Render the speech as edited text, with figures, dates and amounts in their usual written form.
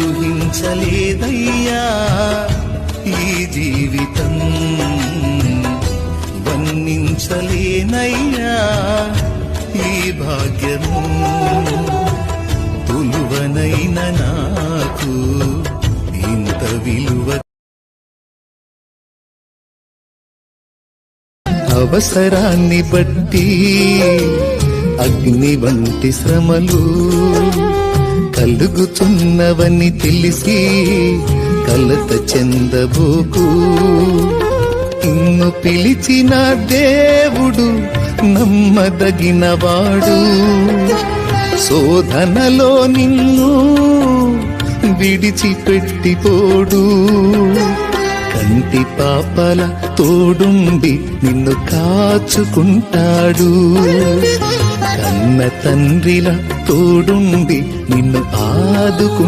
ఊహించలేదయ్యా ఈ జీవితం, వర్ణించలేనయ్యా ఈ భాగ్యము. తులువనైన నాకు ఇంత విలువ, అవసరాన్ని బట్టి అగ్ని వంటి శ్రమలు కలుగుతున్నవని తెలిసి కలత చెందబోకు. నిన్ను పిలిచిన దేవుడు నమ్మదగినవాడు, శోధనలో నిన్ను విడిచిపెట్టిపోడు. కంటి పాపల తోడుండి నిన్ను కాచుకుంటాడు, కన్న తండ్రిల తోడుండి నిన్ను ఆదుకుంటాడు.